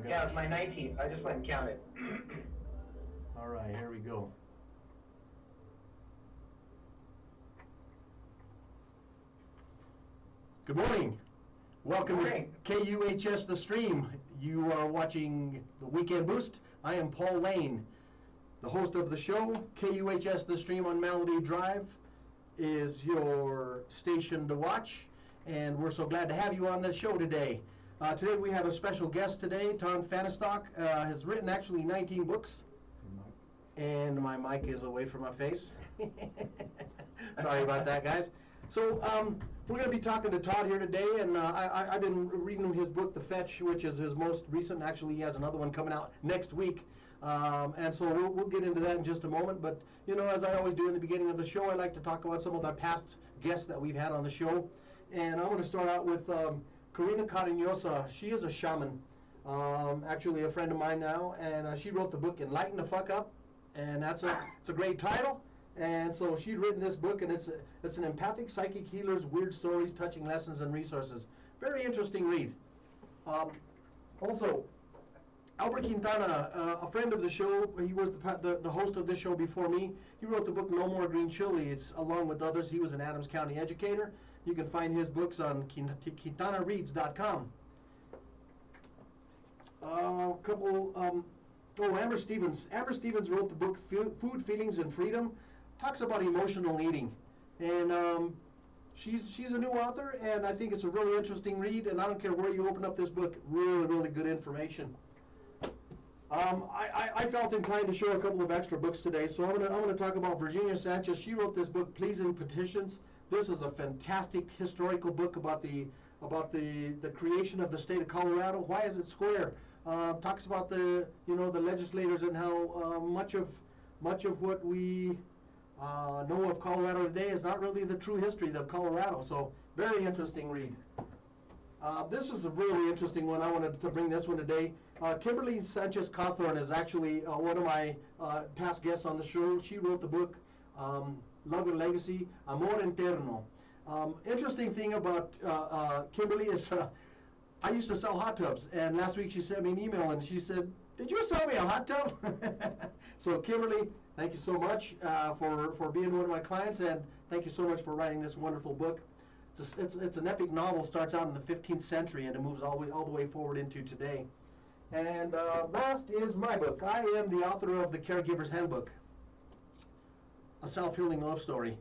Yeah, it's my 19th. I just went and counted. All right, here we go. Good morning. Welcome to KUHS The Stream. You are watching the Weekend Boost. I am Paul Lane, the host of the show. KUHS The Stream on Melody Drive is your station to watch, and we're so glad to have you on the show today. Today we have a special guest today. Tom Fanistock has written actually 19 books. And my mic is away from my face. Sorry about that, guys. So we're going to be talking to Todd here today, and I've been reading his book, The Fetch, which is his most recent. Actually, he has another one coming out next week, and so we'll get into that in just a moment. But, you know, as I always do in the beginning of the show, I like to talk about some of the past guests that we've had on the show. And I want to start out with Karina Carinosa. She is a shaman, actually a friend of mine now, and she wrote the book Enlighten the Fuck Up. And it's a great title. And so she'd written this book, and it's an empathic psychic healer's weird stories, touching lessons and resources. Very interesting read. Also, Albert Quintana, a friend of the show, he was the host of this show before me. He wrote the book No More Green Chili. It's along with others. He was an Adams County educator. You can find his books on quintanareads.com. Amber Stevens. Amber Stevens wrote the book Food, Feelings, and Freedom. Talks about emotional eating. And she's a new author, and I think it's a really interesting read, and I don't care where you open up this book, really, really good information. I felt inclined to show a couple of extra books today, so I'm gonna talk about Virginia Sanchez. She wrote this book, Pleasing Petitions. This is a fantastic historical book about the creation of the state of Colorado. Why is it square? Talks about the legislators and how much of what we know of Colorado today is not really the true history of Colorado. So very interesting read. This is a really interesting one. I wanted to bring this one today. Kimberly Sanchez Cawthorn is actually one of my past guests on the show. She wrote the book Love and Legacy, Amor Eterno. Interesting thing about Kimberly is I used to sell hot tubs, and last week she sent me an email and she said, "Did you sell me a hot tub?" So Kimberly, thank you so much for being one of my clients, and thank you so much for writing this wonderful book. It's an epic novel. Starts out in the 15th century and it moves all the way forward into today. And last is my book. I am the author of The Caregiver's Handbook, a self-healing love story.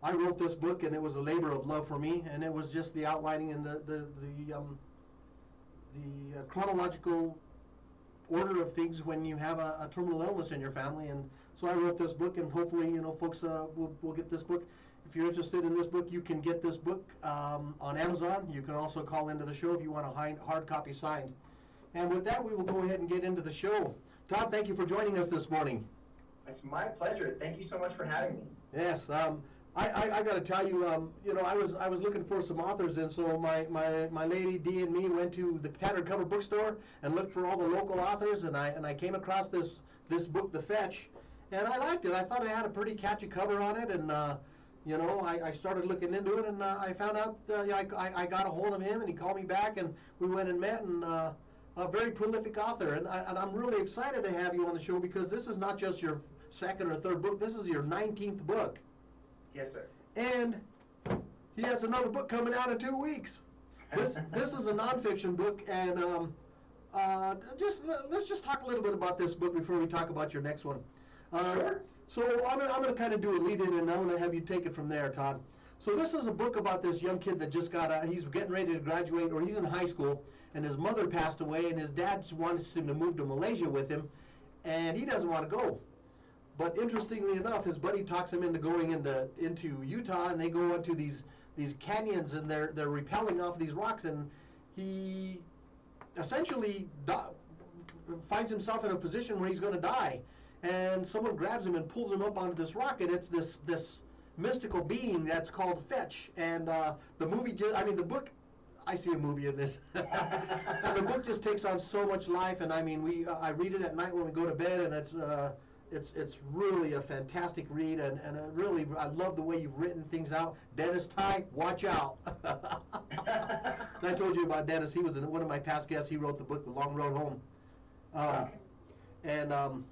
I wrote this book, and it was a labor of love for me, and it was just the outlining and the chronological order of things when you have a terminal illness in your family. And so I wrote this book, and hopefully, folks will get this book. If you're interested in this book, you can get this book on Amazon. You can also call into the show if you want a hard copy signed. And with that, we will go ahead and get into the show. Todd, thank you for joining us this morning. It's my pleasure. Thank you so much for having me. Yes. I got to tell you, I was looking for some authors, and so my lady Dee and me went to the Tattered Cover bookstore and looked for all the local authors, and I came across this book, The Fetch, and I liked it. I thought it had a pretty catchy cover on it, and I started looking into it, and I found out I got a hold of him, and he called me back, and we went and met, and a very prolific author, and I'm really excited to have you on the show because this is not just your second or third book. This is your 19th book. Yes, sir. And he has another book coming out in 2 weeks. This is a nonfiction book, and let's just talk a little bit about this book before we talk about your next one. Sure. So I'm going to kind of do a lead-in, and I'm going to have you take it from there, Todd. So this is a book about this young kid that just he's getting ready to graduate, or he's in high school, and his mother passed away, and his dad wants him to move to Malaysia with him, and he doesn't want to go. But interestingly enough, his buddy talks him into going into Utah, and they go into these canyons, and they're rappelling off these rocks, and he essentially finds himself in a position where he's going to die. And someone grabs him and pulls him up onto this rock, and it's this mystical being that's called Fetch. And the book, I see a movie in this. And the book just takes on so much life, and I read it at night when we go to bed, and it's really a fantastic read, and I love the way you've written things out. Dennis Ty, watch out. I told you about Dennis. He was one of my past guests. He wrote the book The Long Road Home. Um, and um,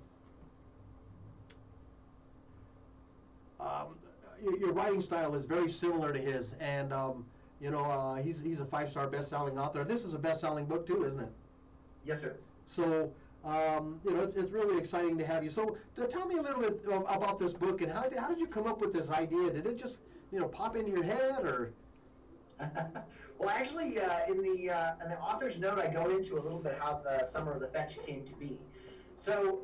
your writing style is very similar to his, and he's a 5-star best-selling author. This is a best-selling book too, isn't it? Yes, sir. So it's really exciting to have you. So tell me a little bit about this book, and how did you come up with this idea? Did it just pop into your head, or? Well, actually, in the author's note, I go into a little bit how the Summer of the Fetch came to be. So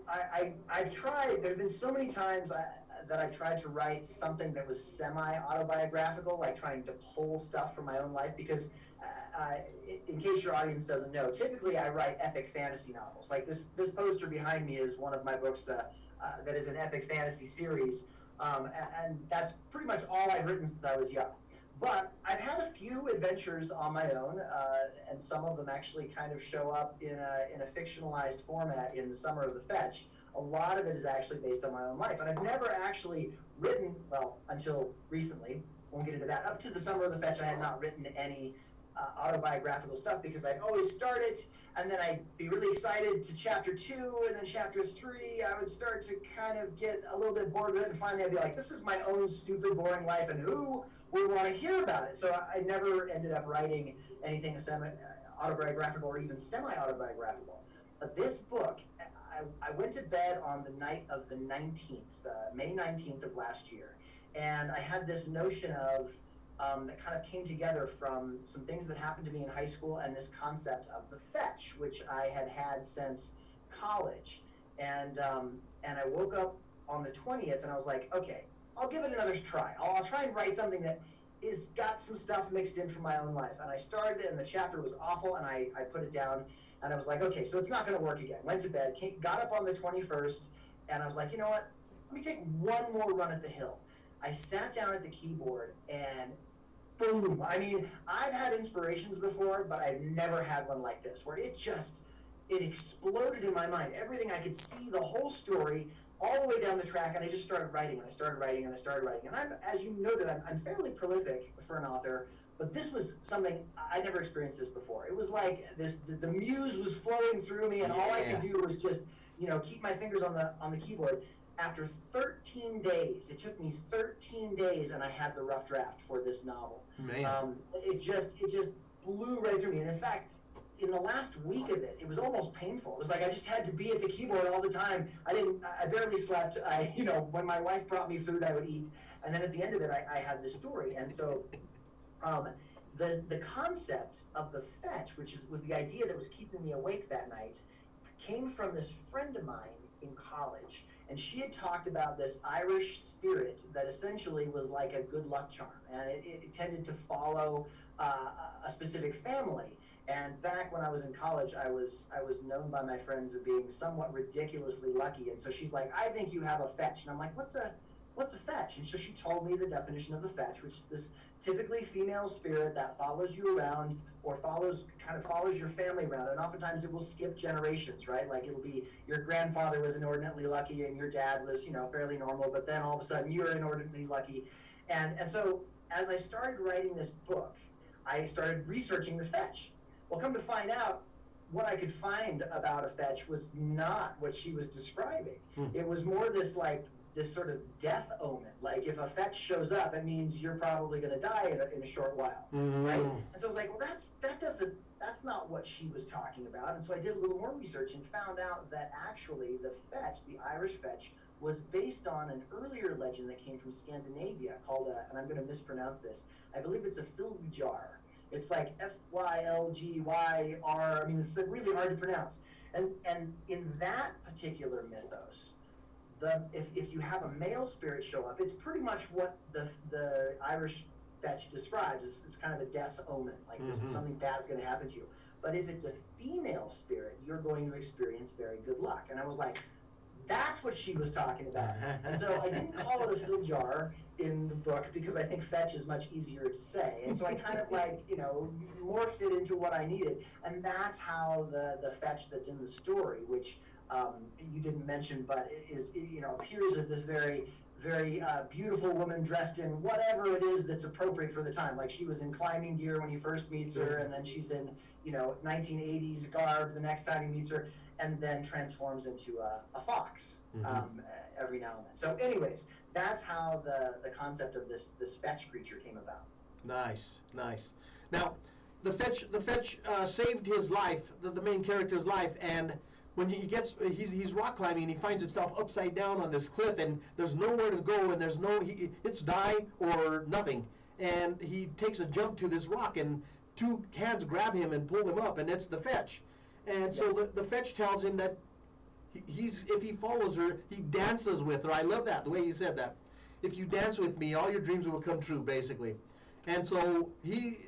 I've tried. There's been so many times that I've tried to write something that was semi-autobiographical, like trying to pull stuff from my own life, because in case your audience doesn't know, typically I write epic fantasy novels. Like this poster behind me is one of my books that is an epic fantasy series, and that's pretty much all I've written since I was young. But I've had a few adventures on my own, and some of them actually kind of show up in a fictionalized format in the Summer of the Fetch. A lot of it is actually based on my own life, and I've never actually written, well, until recently, won't get into that. Up to the Summer of the Fetch, I had not written any autobiographical stuff, because I'd always start it, and then I'd be really excited to chapter 2, and then chapter 3, I would start to kind of get a little bit bored with it, and finally I'd be like, this is my own stupid, boring life, and who would want to hear about it? So I never ended up writing anything autobiographical or even semi-autobiographical. But this book, I went to bed on the night of the 19th, May 19th of last year, and I had this notion of that kind of came together from some things that happened to me in high school and this concept of the fetch, which I had since college. And I woke up on the 20th and I was like, okay, I'll give it another try. I'll try and write something that is got some stuff mixed in from my own life. And I started, and the chapter was awful, and I put it down, and I was like, okay, so it's not going to work again. Went to bed, got up on the 21st, and I was like, you know what? Let me take one more run at the hill. I sat down at the keyboard, and boom. I mean, I've had inspirations before, but I've never had one like this, where it exploded in my mind. Everything, I could see the whole story all the way down the track, and I just started writing, and I started writing, and I started writing. And I'm, as you noted, I'm fairly prolific for an author, but this was something I never experienced this before. It was like the muse was flowing through me, and all I could do was just, keep my fingers on the keyboard. After 13 days, it took me 13 days, and I had the rough draft for this novel. Man. It just blew right through me. And in fact, in the last week of it, it was almost painful. It was like I just had to be at the keyboard all the time. I barely slept. When my wife brought me food, I would eat. And then at the end of it, I had this story. And so the concept of the fetch, which was the idea that was keeping me awake that night, came from this friend of mine in college. And she had talked about this Irish spirit that essentially was like a good luck charm. And it tended to follow a specific family. And back when I was in college, I was known by my friends as being somewhat ridiculously lucky. And so she's like, I think you have a fetch. And I'm like, what's a fetch? And so she told me the definition of the fetch, which is this typically female spirit that follows you around, or follows your family around. And oftentimes it will skip generations, right? Like it'll be your grandfather was inordinately lucky and your dad was, fairly normal, but then all of a sudden you're inordinately lucky. And so as I started writing this book, I started researching the fetch. Well, come to find out, what I could find about a fetch was not what she was describing. It was more this sort of death omen. Like if a fetch shows up, it means you're probably going to die in a short while, right? And so I was like, well, that's not what she was talking about. And so I did a little more research and found out that actually the fetch, the Irish fetch, was based on an earlier legend that came from Scandinavia called, and I'm going to mispronounce this, I believe it's a Fylgjar. It's like Fylgyr. I mean, it's really hard to pronounce. And in that particular mythos, if you have a male spirit show up, it's pretty much what the Irish fetch describes. It's kind of a death omen, like this is something bad's going to happen to you. But if it's a female spirit, you're going to experience very good luck. And I was like, that's what she was talking about. And so I didn't call it a Fylgjar in the book because I think fetch is much easier to say. And so I kind of morphed it into what I needed. And that's how the fetch that's in the story, which you didn't mention, but appears as this very very beautiful woman dressed in whatever it is that's appropriate for the time. Like she was in climbing gear when he first meets her, and then she's in 1980s garb the next time he meets her, and then transforms into a fox every now and then. So, anyways, that's how the concept of this fetch creature came about. Nice, nice. Now, the fetch saved his life, the main character's life, and when he's rock climbing and he finds himself upside down on this cliff and there's nowhere to go and it's die or nothing, and he takes a jump to this rock and two hands grab him and pull him up, and it's the fetch. And so the fetch tells him that if he follows her, he dances with her. I love that, the way he said that. If you dance with me, all your dreams will come true, basically. And so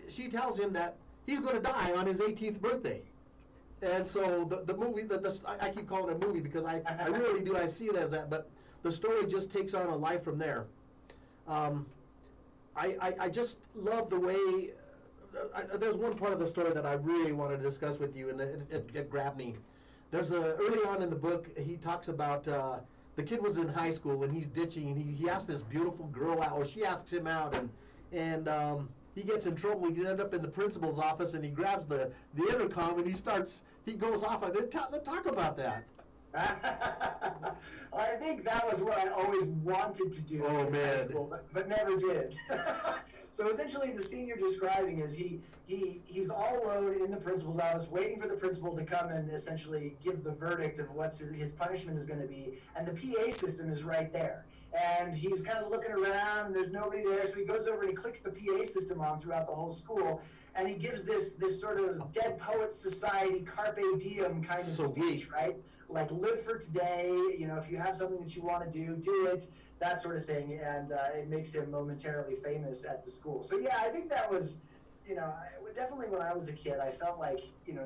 she tells him that he's going to die on his 18th birthday. And so the movie, I keep calling it a movie because I really do, I see it as that, but the story just takes on a life from there. I just love the way, there's one part of the story that I really want to discuss with you, and it grabbed me. Early on in the book, he talks about, the kid was in high school and he's ditching, and he asks this beautiful girl out, or she asks him out, and he gets in trouble. He ends up in the principal's office and he grabs the intercom and he goes off on it. Talk about that. I think that was what I always wanted to do in high school, but never did. So essentially the scene you're describing is he's all alone in the principal's office waiting for the principal to come and essentially give the verdict of what his punishment is going to be, and the PA system is right there. And he's kind of looking around, and there's nobody there, so he goes over and he clicks the PA system on throughout the whole school, and he gives this sort of Dead Poets Society carpe diem kind of speech, right? Like, live for today, if you have something that you want to do it, that sort of thing, and it makes him momentarily famous at the school. So yeah, I think that was, definitely when I was a kid, I felt like,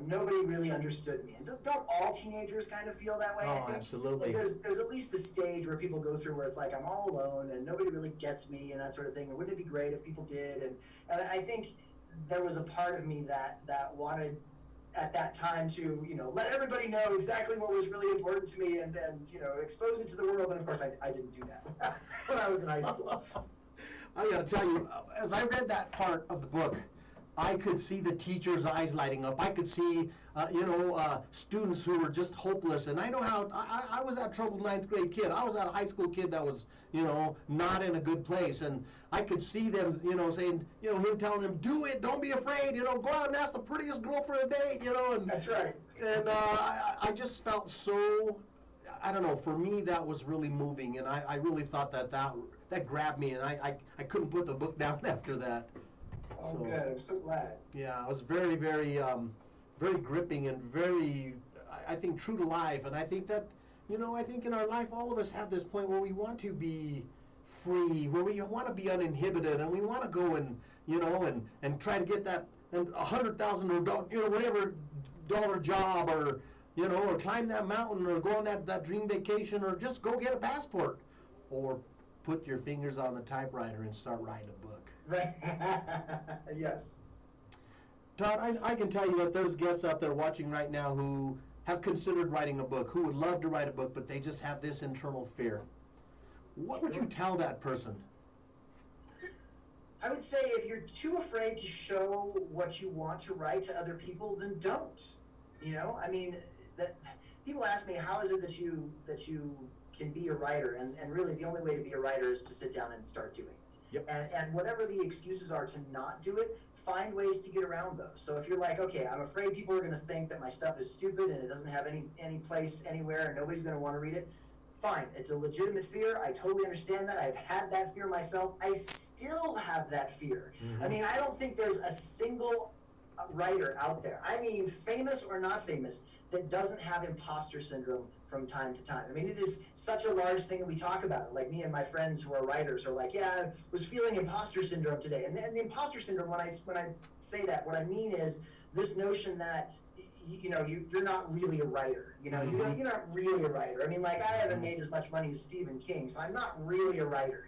nobody really understood me. And don't all teenagers kind of feel that way? Oh, absolutely. There's at least a stage where people go through where it's like, I'm all alone and nobody really gets me and that sort of thing. And wouldn't it be great if people did? And I think there was a part of me that wanted at that time to, let everybody know exactly what was really important to me and expose it to the world. And of course, I didn't do that when I was in high school. I got to tell you, as I read that part of the book, I could see the teachers' eyes lighting up. I could see, students who were just hopeless. And I know how, I was that troubled 9th grade kid. I was that high school kid that was, not in a good place. And I could see them, saying, him telling them, do it, don't be afraid, go out and ask the prettiest girl for a date, And that's right. And I just felt so, I don't know, for me that was really moving. And I really thought that grabbed me. And I couldn't put the book down after that. Oh, so, good. I'm so glad. Yeah, it was very, very, very gripping and very, I think, true to life. And I think that, I think in our life, all of us have this point where we want to be free, where we want to be uninhibited, and we want to go and, and try to get that $100,000 or whatever dollar job, or, or climb that mountain, or go on that dream vacation, or just go get a passport, or put your fingers on the typewriter and start writing a book. Right. Yes. Todd, I can tell you that there's guests out there watching right now who have considered writing a book, who would love to write a book, but they just have this internal fear. What would you tell that person? I would say if you're too afraid to show what you want to write to other people, then don't. I mean, that people ask me, how is it that you can be a writer? And really the only way to be a writer is to sit down and start doing it. Yep. And whatever the excuses are to not do it, find ways to get around those. So if you're like, okay, I'm afraid people are going to think that my stuff is stupid and it doesn't have any place anywhere and nobody's going to want to read it, fine. It's a legitimate fear. I totally understand that. I've had that fear myself. I still have that fear. Mm-hmm. I mean, I don't think there's a single writer out there, I mean, famous or not famous, that doesn't have imposter syndrome from time to time. I mean, it is such a large thing that we talk about. Like me and my friends who are writers are like, yeah, I was feeling imposter syndrome today. And the imposter syndrome, when I say that, what I mean is this notion that you're not really a writer. You're not really a writer. I mean, like, I haven't made as much money as Stephen King, so I'm not really a writer.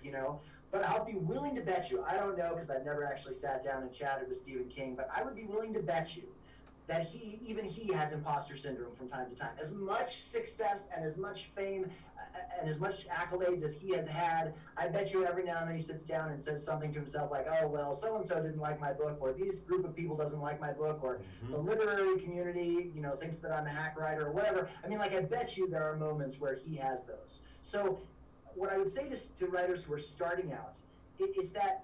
But I'll be willing to bet you, I don't know because I've never actually sat down and chatted with Stephen King, but I would be willing to bet you that even he has imposter syndrome from time to time. As much success and as much fame and as much accolades as he has had, I bet you every now and then he sits down and says something to himself like, oh, well, so-and-so didn't like my book, or this group of people doesn't like my book, or the literary community, thinks that I'm a hack writer or whatever. I mean, like, I bet you there are moments where he has those. So what I would say to writers who are starting out is that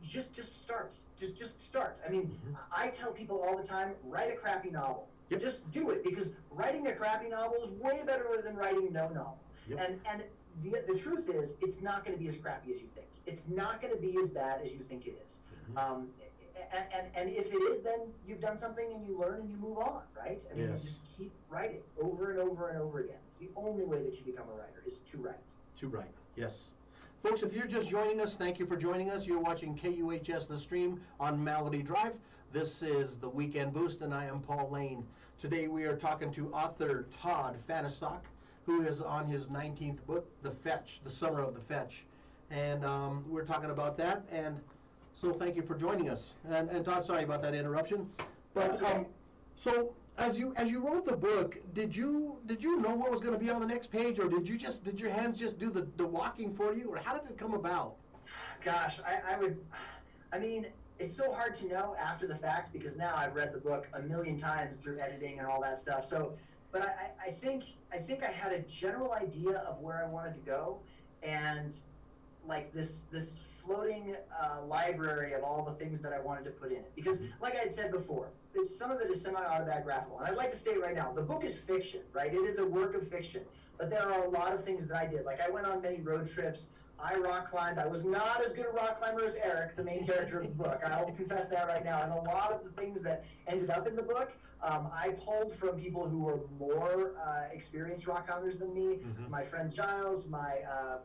just start. Just start. I mean, I tell people all the time, write a crappy novel. Yep. Just do it, because writing a crappy novel is way better than writing no novel. Yep. And the truth is, it's not going to be as crappy as you think. It's not going to be as bad as you think it is. And if it is, then you've done something and you learn and you move on, right? I mean, you just keep writing over and over and over again. It's the only way that you become a writer is to write. To write, yes. Folks, if you're just joining us, thank you for joining us. You're watching KUHS The Stream on Malady Drive. This is the Weekend Boost, and I am Paul Lane. Today we are talking to author Todd Fahnestock, who is on his 19th book, The Fetch, The Summer of the Fetch. And we're talking about that, and so thank you for joining us. And Todd, sorry about that interruption. But so as you wrote the book, did you know what was going to be on the next page, or did your hands just do the walking for you, or how did it come about? Gosh, I mean, it's so hard to know after the fact, because now I've read the book a million times through editing and all that stuff. So, but I think I had a general idea of where I wanted to go, and like this floating library of all the things that I wanted to put in it. Because like I had said before, some of it is semi-autobiographical. And I'd like to state right now, the book is fiction, right? It is a work of fiction. But there are a lot of things that I did. Like I went on many road trips. I rock climbed. I was not as good a rock climber as Eric, the main character of the book. I'll confess that right now. And a lot of the things that ended up in the book, I pulled from people who were more experienced rock climbers than me. My friend Giles, my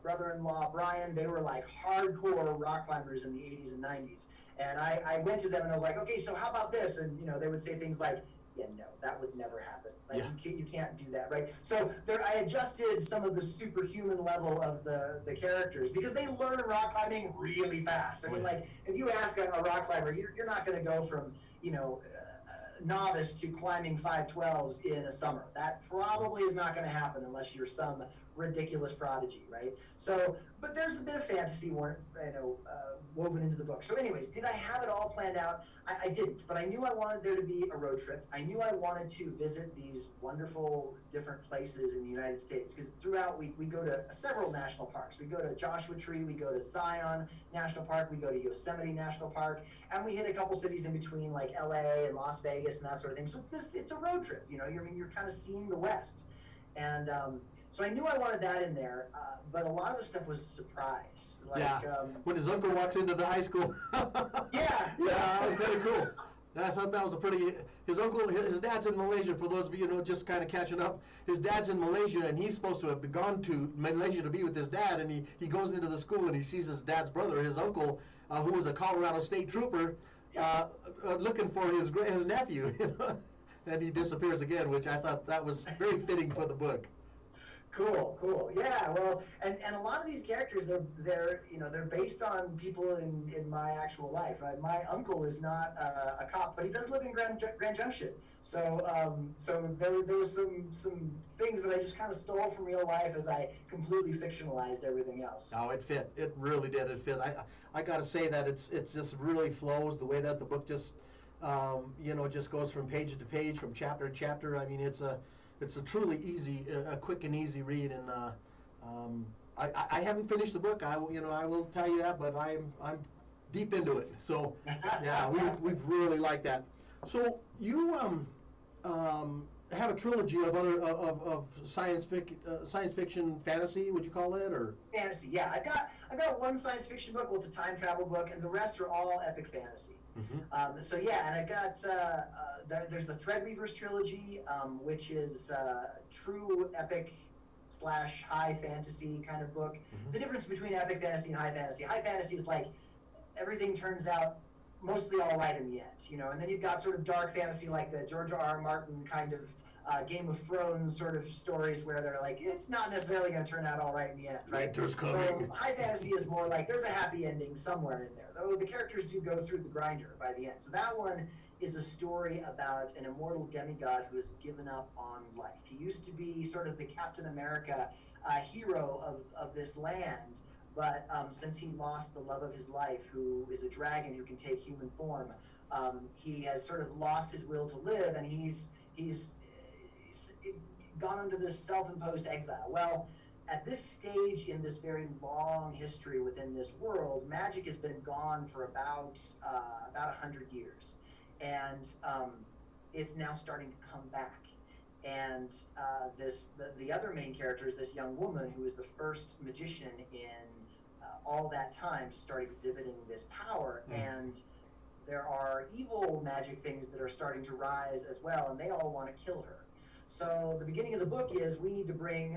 brother-in-law Brian, they were like hardcore rock climbers in the 80s and 90s. And I went to them and I was like, okay, so how about this? And they would say things like, yeah, no, that would never happen. Like you can't do that, right? So I adjusted some of the superhuman level of the characters, because they learn rock climbing really fast. I mean, like if you ask a rock climber, you're not going to go from novice to climbing 512s in a summer. That probably is not going to happen unless you're some ridiculous prodigy, right? So, but there's a bit of fantasy, woven into the book. So anyways, did I have it all planned out? I didn't, but I knew I wanted there to be a road trip. I knew I wanted to visit these wonderful different places in the United States, because throughout we go to several national parks. We go to Joshua Tree, we go to Zion National Park, we go to Yosemite National Park, and we hit a couple cities in between, like LA and Las Vegas and that sort of thing. So it's a road trip, you're kind of seeing the West. And so I knew I wanted that in there, but a lot of the stuff was a surprise. Like, when his uncle walks into the high school. Yeah, that was pretty cool. I thought that was his dad's in Malaysia, for those of you just kind of catching up. His dad's in Malaysia, and he's supposed to have gone to Malaysia to be with his dad, and he goes into the school and he sees his dad's brother, his uncle, who was a Colorado State trooper, looking for his nephew, and he disappears again, which I thought that was very fitting for the book. Cool. Yeah, well, and a lot of these characters, they're based on people in my actual life. My uncle is not a cop, but he does live in Grand Junction. So there was some things that I just kind of stole from real life as I completely fictionalized everything else. Oh, it fit. It really did. It fit. I got to say that it's just really flows the way that the book just just goes from page to page, from chapter to chapter. I mean, it's a truly easy, a quick and easy read, and I haven't finished the book. I will tell you that, but I'm deep into it. So yeah, we've really liked that. So you have a trilogy of other of science fiction fantasy, would you call it, or fantasy? Yeah, I've got one science fiction book. Well, it's a time travel book, and the rest are all epic fantasy. So yeah, and I got there's the Threadweavers trilogy, which is true epic / high fantasy kind of book. The difference between epic fantasy and high fantasy is like everything turns out mostly all right in the end, and then you've got sort of dark fantasy like the George R.R. Martin kind of Game of Thrones sort of stories where they're like, it's not necessarily going to turn out all right in the end, right? Winter's coming. So high fantasy is more like there's a happy ending somewhere in there, though the characters do go through the grinder by the end. So that one is a story about an immortal demigod who has given up on life. He used to be sort of the Captain America hero of this land, but since he lost the love of his life, who is a dragon who can take human form, he has sort of lost his will to live, and he's gone under this self-imposed exile. Well, at this stage in this very long history within this world, magic has been gone for about 100 years, and it's now starting to come back. And the other main character is this young woman who is the first magician in all that time to start exhibiting this power. And there are evil magic things that are starting to rise as well, and they all want to kill her. So the beginning of the book is we need to bring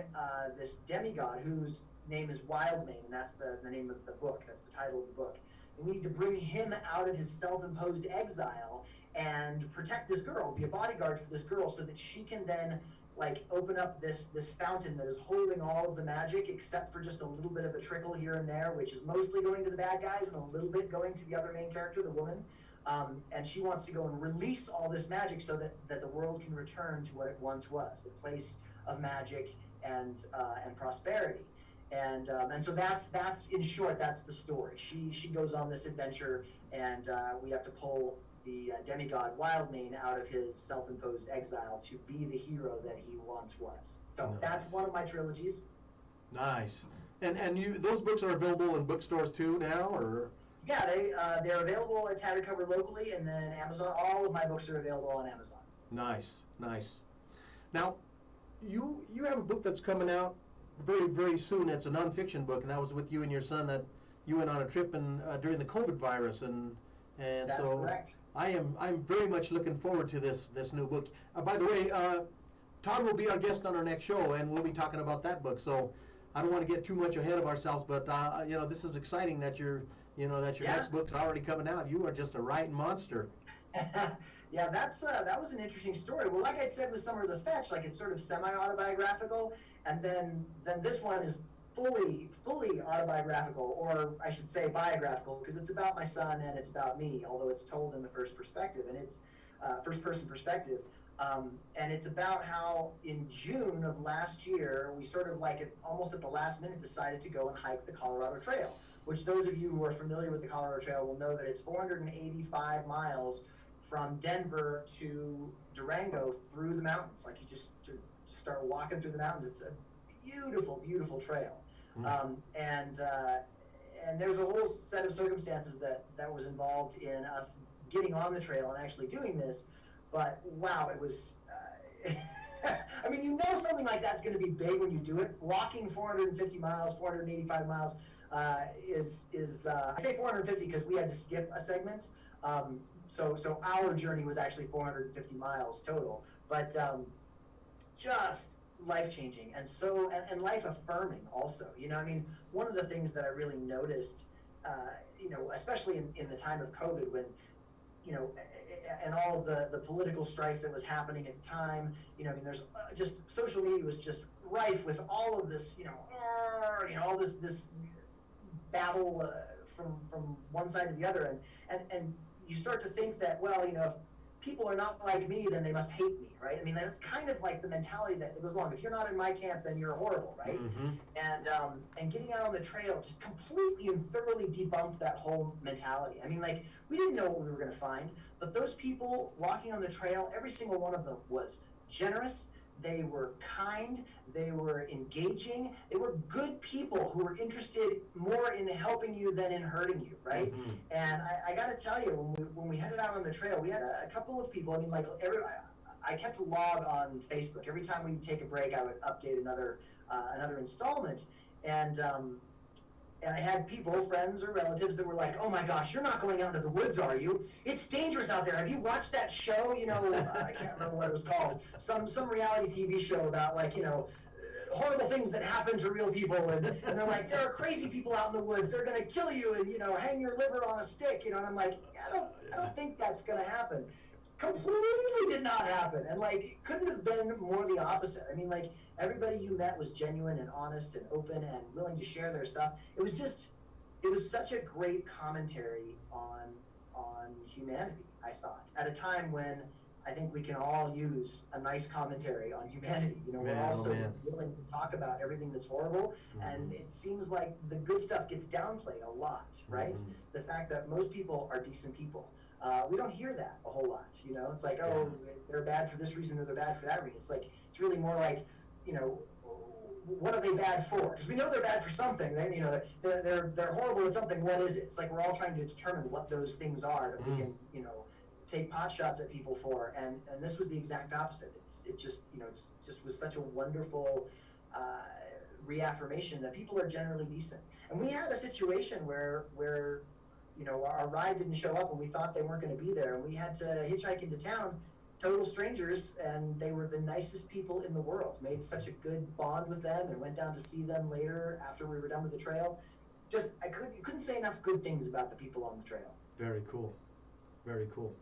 this demigod whose name is Wildmane, and that's the name of the book, that's the title of the book. And we need to bring him out of his self-imposed exile and protect this girl, be a bodyguard for this girl, so that she can then like open up this fountain that is holding all of the magic, except for just a little bit of a trickle here and there, which is mostly going to the bad guys and a little bit going to the other main character, the woman. And she wants to go and release all this magic so that the world can return to what it once was, the place of magic and prosperity. And so that's in short, that's the story. She goes on this adventure, and we have to pull the demigod Wildmane out of his self-imposed exile to be the hero that he once was. So nice. That's one of my trilogies. Nice. And those books are available in bookstores too now, or? Yeah, they're available at Tattered Cover locally, and then Amazon. All of my books are available on Amazon. Nice, nice. Now, you have a book that's coming out very, very soon. It's a nonfiction book, and that was with you and your son, that you went on a trip and during the COVID virus, and That's so correct. I'm very much looking forward to this new book. By the way, Todd will be our guest on our next show, and we'll be talking about that book. So I don't want to get too much ahead of ourselves, but this is exciting that your next book's already coming out. You are just a writing monster. Yeah, that was an interesting story. Well, like I said with Summer of the Fetch, like it's sort of semi-autobiographical, and then this one is fully autobiographical, or I should say biographical, because it's about my son and it's about me, although it's told in the first perspective, and it's first-person perspective. And it's about how in June of last year, we sort of almost at the last minute decided to go and hike the Colorado Trail, which those of you who are familiar with the Colorado Trail will know that it's 485 miles from Denver to Durango through the mountains. Like you just start walking through the mountains. It's a beautiful, beautiful trail. And there's a whole set of circumstances that was involved in us getting on the trail and actually doing this. But wow, it was, I mean, something like that's going to be big when you do it. Walking 450 miles, 485 miles is I say 450 because we had to skip a segment. So our journey was actually 450 miles total, but just life-changing and life-affirming also. I mean, one of the things that I really noticed, especially in the time of COVID, when, and all of the political strife that was happening at the time, I mean, there's just social media was just rife with all of this, all this battle from one side to the other, and you start to think that, well, if people are not like me, then they must hate me, right? I mean, that's kind of like the mentality that goes along. If you're not in my camp, then you're horrible, right? And getting out on the trail just completely and thoroughly debunked that whole mentality. I mean, like, we didn't know what we were going to find, but those people walking on the trail, every single one of them was generous. They were kind, they were engaging, they were good people who were interested more in helping you than in hurting you, right? And I got to tell you, when we headed out on the trail, we had a couple of people. I mean, like I kept a log on Facebook. Every time we'd take a break, I would update another installment, and I had people, friends or relatives, that were like, "Oh my gosh, you're not going out into the woods, are you? It's dangerous out there. Have you watched that show? I can't remember what it was called. Some reality TV show about horrible things that happen to real people." And they're like, "There are crazy people out in the woods. They're going to kill you and hang your liver on a stick." And I'm like, I don't think that's going to happen. Completely did not happen, and it couldn't have been more the opposite. I mean, everybody you met was genuine and honest and open and willing to share their stuff. It was such a great commentary on humanity, I thought, at a time when I think we can all use a nice commentary on humanity. You know, we're also willing to talk about everything that's horrible, and it seems like the good stuff gets downplayed a lot, right? The fact that most people are decent people. We don't hear that a whole lot, you know? It's like, oh, they're bad for this reason or they're bad for that reason. It's like, it's really more like, you know, what are they bad for? Because we know they're bad for something. They, you know, they're horrible at something. What is it? It's like we're all trying to determine what those things are that we can, you know, take pot shots at people for. And this was the exact opposite. It just, you know, it's just was such a wonderful reaffirmation that people are generally decent. And we had a situation where you know, our ride didn't show up and we thought they weren't going to be there, and we had to hitchhike into town, total strangers, and they were the nicest people in the world. Made such a good bond with them and went down to see them later after we were done with the trail. Just, you couldn't say enough good things about the people on the trail. Very cool. Very cool.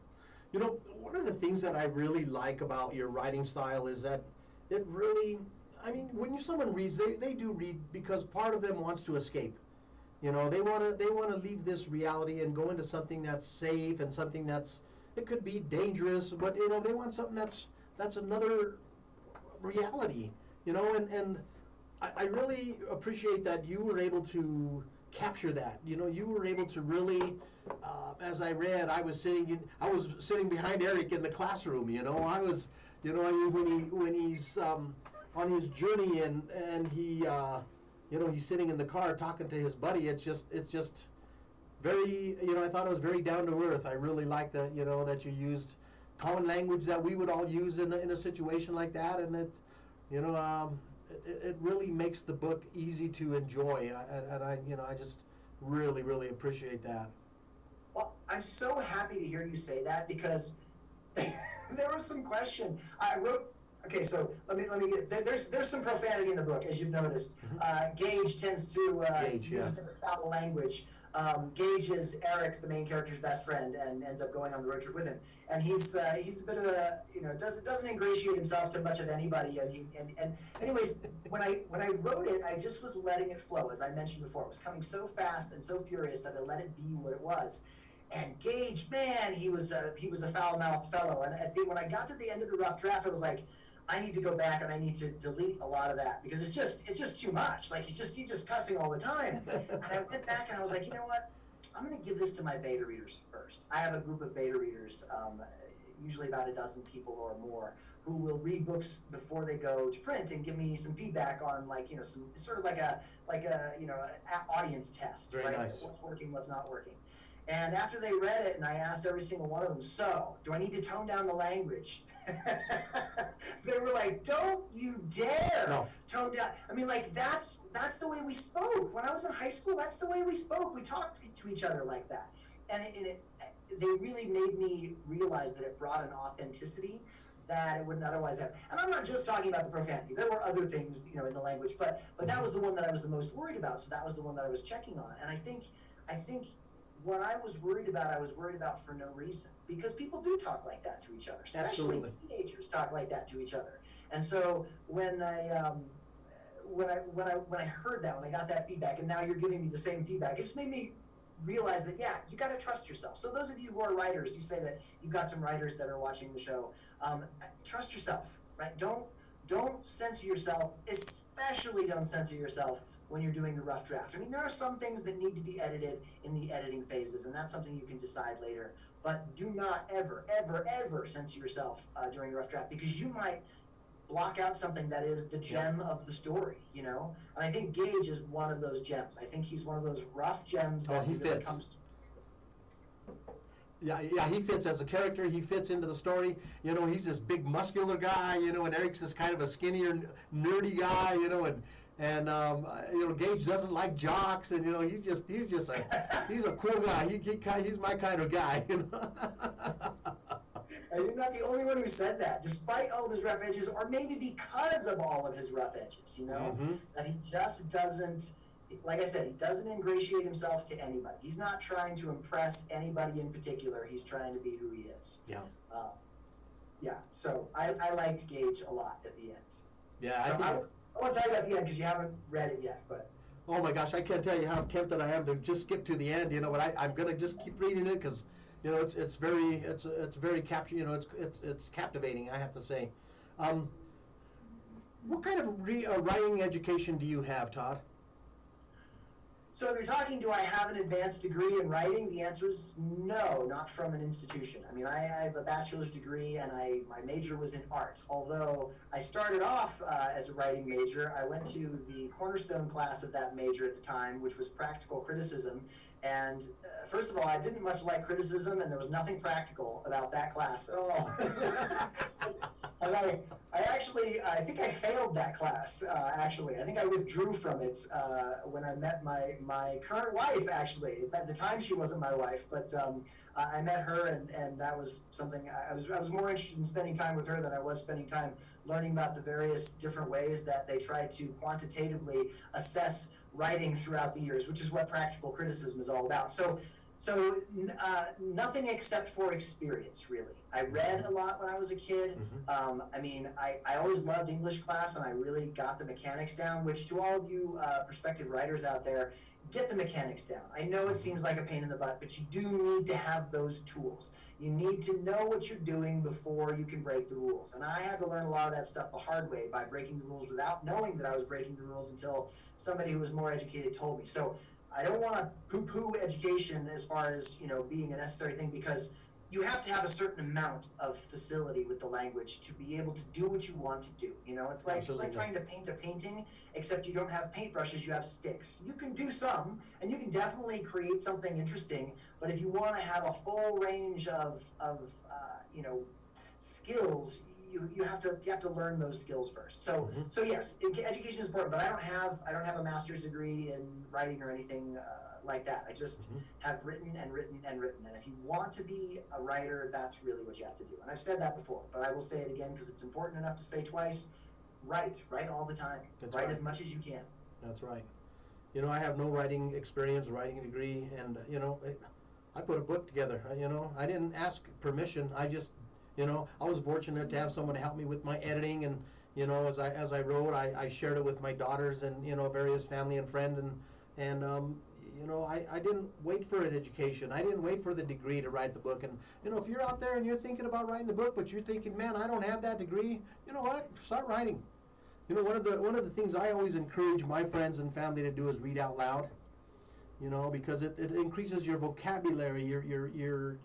You know, one of the things that I really like about your writing style is that it really, I mean, when someone reads, they do read because part of them wants to escape. You know, they want to leave this reality and go into something that's safe and something that's, it could be dangerous, but you know, they want something that's another reality. You know, and I really appreciate that you were able to capture that. You know, you were able to really, as I read, I was sitting behind Eric in the classroom. You know, I was, you know, I mean, when he's on his journey and he. You know, he's sitting in the car talking to his buddy. It's just very, you know, I thought it was very down to earth. I really like that, you know, that you used common language that we would all use in a situation like that, and it, you know, it really makes the book easy to enjoy, and I, you know, I just really appreciate that. Well, I'm so happy to hear you say that because there was some question. I wrote. Okay, so let me get. There's some profanity in the book, as you've noticed. Gage tends to use a bit of foul language. Gage is Eric, the main character's best friend, and ends up going on the road trip with him. And he's a bit of a, you know, doesn't ingratiate himself to much of anybody. And anyways, when I wrote it, I just was letting it flow, as I mentioned before. It was coming so fast and so furious that I let it be what it was. And Gage, man, he was a foul-mouthed fellow. And when I got to the end of the rough draft, I was like, I need to go back and I need to delete a lot of that because it's just too much. Like he's just cussing all the time. And I went back and I was like, you know what? I'm going to give this to my beta readers first. I have a group of beta readers, usually about a dozen people or more, who will read books before they go to print and give me some feedback on, like, you know, some sort of like a you know, an audience test, Very right? nice. What's working, what's not working. And after they read it, and I asked every single one of them, so, do I need to tone down the language? They were like, don't you dare tone down. I mean, like, that's the way we spoke. When I was in high school, that's the way we spoke. We talked to each other like that. And they really made me realize that it brought an authenticity that it wouldn't otherwise have. And I'm not just talking about the profanity. There were other things, you know, in the language, but that was the one that I was the most worried about. So that was the one that I was checking on. And I think what I was worried about for no reason, because people do talk like that to each other, especially teenagers talk like that to each other. And so when I heard that, when I got that feedback, and now you're giving me the same feedback, it just made me realize that, yeah, you got to trust yourself. So those of you who are writers, you say that you've got some writers that are watching the show. Trust yourself, right? Don't censor yourself, especially don't censor yourself when you're doing the rough draft. I mean, there are some things that need to be edited in the editing phases, and that's something you can decide later. But do not ever censor yourself during the rough draft, because you might block out something that is the gem of the story, you know? And I think Gage is one of those gems. I think he's one of those rough gems that he fits. comes to. Yeah, he fits as a character. He fits into the story. You know, he's this big muscular guy, you know, and Eric's this kind of a skinnier, nerdy guy, you know, and you know, Gage doesn't like jocks, and you know, he's a cool guy. He's my kind of guy, you know. And you're not the only one who said that, despite all of his rough edges, or maybe because of all of his rough edges, you know, that he just doesn't, like I said, he doesn't ingratiate himself to anybody. He's not trying to impress anybody in particular. He's trying to be who he is. Yeah. Yeah. So I liked Gage a lot at the end. Yeah, so I won't tell you about the end because you haven't read it yet, but. Oh my gosh, I can't tell you how tempted I am to just skip to the end, you know, but I'm going to just keep reading it because, You know, it's very it's captivating, I have to say. Um, what kind of writing education do you have, Todd? So if you're talking, do I have an advanced degree in writing? The answer is no, not from an institution. I mean, I have a bachelor's degree, and my major was in art. Although I started off as a writing major, I went to the cornerstone class of that major at the time, which was practical criticism. And first of all, I didn't much like criticism, and there was nothing practical about that class at all. And I think I failed that class, actually. I think I withdrew from it when I met my current wife, actually. At the time, she wasn't my wife, but I met her, and that was something, I was more interested in spending time with her than I was spending time learning about the various different ways that they try to quantitatively assess writing throughout the years, which is what practical criticism is all about. So nothing except for experience, really. I read a lot when I was a kid. I mean, I always loved English class, and I really got the mechanics down, which to all of you prospective writers out there, get the mechanics down. I know it seems like a pain in the butt, but you do need to have those tools. You need to know what you're doing before you can break the rules. And I had to learn a lot of that stuff the hard way by breaking the rules without knowing that I was breaking the rules until somebody who was more educated told me. So I don't want to poo-poo education as far as, being a necessary thing, because you have to have a certain amount of facility with the language to be able to do what you want to do. It's like trying to paint a painting, except you don't have paintbrushes, you have sticks. You can do some, and you can definitely create something interesting, but if you want to have a full range of skills, you have to learn those skills first. So yes, education is important, but I don't have a master's degree in writing or anything like that. I just have written and written and written. And if you want to be a writer, that's really what you have to do. And I've said that before, but I will say it again because it's important enough to say twice. Write all the time. Write as much as you can. That's right. I have no writing experience, writing degree, and I put a book together. I didn't ask permission. I just I was fortunate to have someone help me with my editing, and as I wrote, I shared it with my daughters and various family and friend, and I didn't wait for an education. I didn't wait for the degree to write the book. And if you're out there and you're thinking about writing the book, but you're thinking, man, I don't have that degree, you know what? Start writing. One of the things I always encourage my friends and family to do is read out loud. Because it increases your vocabulary, your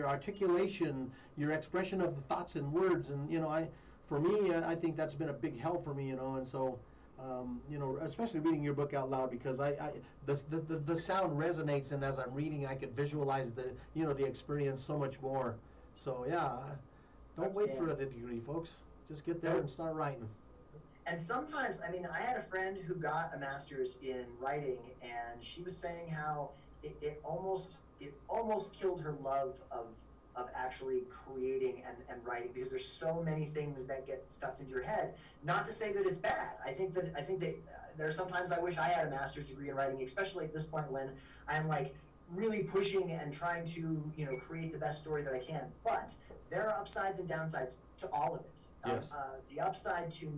articulation, your expression of the thoughts and words, and for me, I think that's been a big help for me, and so, especially reading your book out loud, because the sound resonates, and as I'm reading, I can visualize the experience so much more. So yeah, don't wait for the degree, folks. Just get there and start writing. And sometimes, I had a friend who got a master's in writing, and she was saying how it almost killed her love of actually creating and writing, because there's so many things that get stuffed into your head. Not to say that it's bad. I think that there are sometimes I wish I had a master's degree in writing, especially at this point when I'm like really pushing and trying to create the best story that I can. But there are upsides and downsides to all of it. Yes. The upside to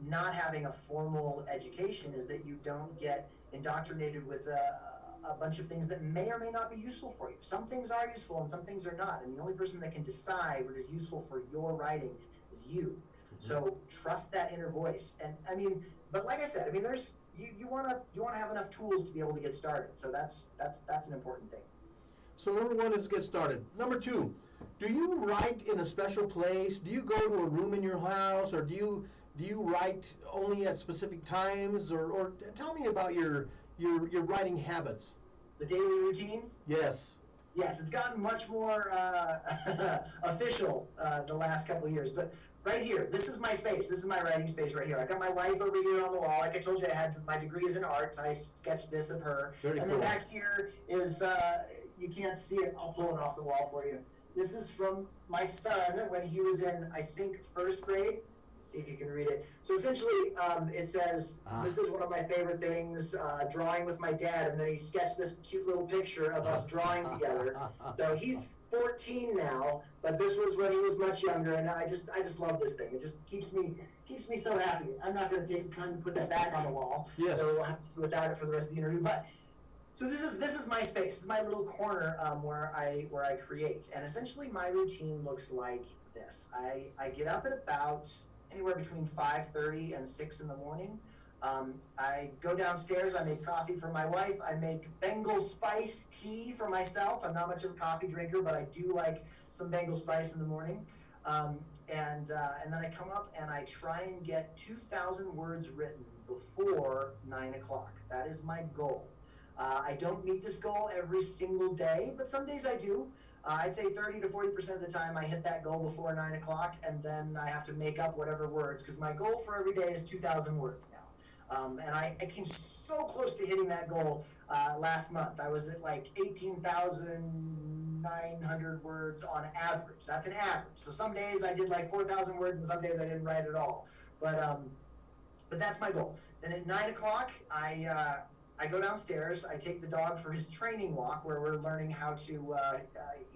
not having a formal education is that you don't get indoctrinated with a bunch of things that may or may not be useful for you. Some things are useful and some things are not, and the only person that can decide what is useful for your writing is you. So trust that inner voice. And but like I said, there's you want to have enough tools to be able to get started. So that's an important thing. So number one is get started. Number two, do you write in a special place? Do you go to a room in your house, or do you write only at specific times, or tell me about your writing habits? The daily routine? Yes. Yes, it's gotten much more official the last couple of years. But right here, this is my space. This is my writing space right here. I got my wife over here on the wall. Like I told you, I had my degree is in art. I sketched this of her. Very and cool. then back here is, you can't see it. I'll pull it off the wall for you. This is from my son when he was in, I think, first grade. See if you can read it. So essentially, it says, this is one of my favorite things, drawing with my dad, and then he sketched this cute little picture of us drawing together. So he's 14 now, but this was when he was much younger, and I just love this thing. It just keeps me so happy. I'm not going to take the time to put that back on the wall, yes. So we'll have to do without it for the rest of the interview. But So this is my space. This is my little corner where I create, and essentially my routine looks like this. I get up at about anywhere between 5:30 and 6 in the morning. I go downstairs. I make coffee for my wife. I make Bengal spice tea for myself. I'm not much of a coffee drinker, but I do like some Bengal spice in the morning. And then I come up and I try and get 2,000 words written before 9 o'clock. That is my goal. I don't meet this goal every single day, but some days I do. I'd say 30 to 40% of the time I hit that goal before 9 o'clock, and then I have to make up whatever words, because my goal for every day is 2,000 words now. And I came so close to hitting that goal last month. I was at like 18,900 words on average. That's an average. So some days I did like 4,000 words, and some days I didn't write at all. But that's my goal. Then at 9 o'clock, I go downstairs. I take the dog for his training walk, where we're learning how to.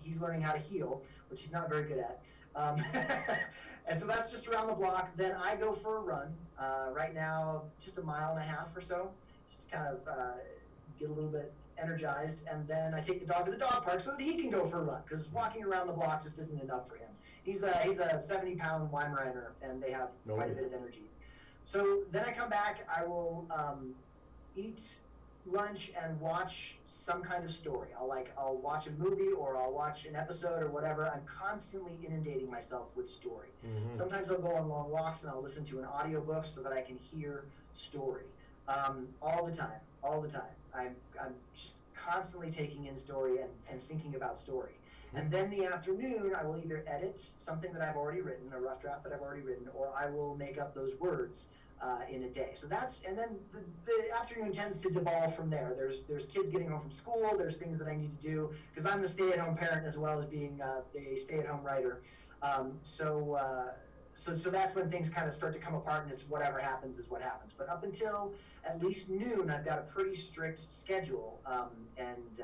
He's learning how to heel, which he's not very good at. And so that's just around the block. Then I go for a run. Right now, just a mile and a half or so, just to kind of get a little bit energized. And then I take the dog to the dog park so that he can go for a run, because walking around the block just isn't enough for him. He's a 70-pound Weimaraner, and they have quite a bit of energy. So then I come back. I will eat lunch and watch some kind of story. I'll watch a movie, or I'll watch an episode or whatever. I'm constantly inundating myself with story. Mm-hmm. Sometimes I'll go on long walks and I'll listen to an audiobook so that I can hear story. All the time. I'm just constantly taking in story and thinking about story. And then the afternoon, I will either edit something that I've already written, a rough draft that I've already written, or I will make up those words in a day. So and then the afternoon tends to devolve from there. There's kids getting home from school. There's things that I need to do, because I'm the stay-at-home parent as well as being a stay-at-home writer. So that's when things kind of start to come apart, and it's whatever happens is what happens. But up until at least noon, I've got a pretty strict schedule, and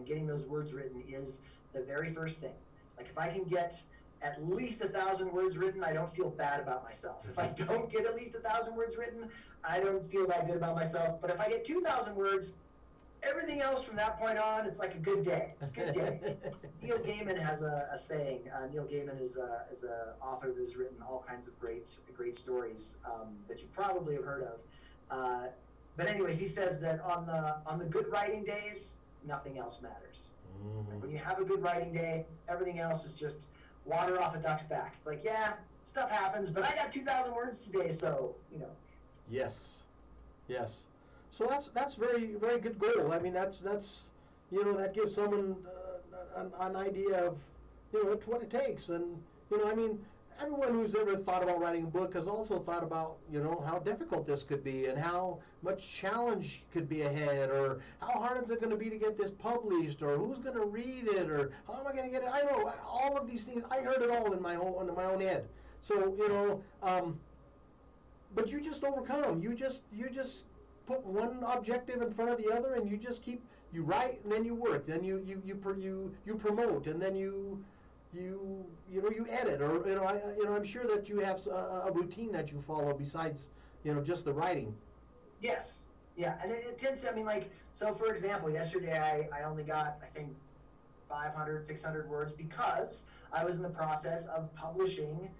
getting those words written is the very first thing. Like, if I can get at least 1,000 words written, I don't feel bad about myself. If I don't get at least 1,000 words written, I don't feel that good about myself. But if I get 2,000 words, everything else from that point on, it's like a good day. It's a good day. Neil Gaiman has a saying. Neil Gaiman is an author that has written all kinds of great stories that you probably have heard of. But anyways, he says that on the good writing days, nothing else matters. Mm-hmm. Like, when you have a good writing day, everything else is just water off a duck's back. It's like, yeah, stuff happens, but I got 2,000 words today, so, you know. Yes. So that's very, very good goal. I mean, that's that gives someone an idea of, what it takes. And, I mean, everyone who's ever thought about writing a book has also thought about, how difficult this could be, and how much challenge could be ahead, or how hard is it going to be to get this published, or who's going to read it, or how am I going to get it? I know all of these things. I heard it all in my own head. So, but you just overcome. You just put one objective in front of the other, and you write, and then you work, then you promote, and then you edit, or I'm sure that you have a routine that you follow besides just the writing. Yes, yeah, and it tends to, so for example, yesterday I only got, I think, 500, 600 words, because I was in the process of publishing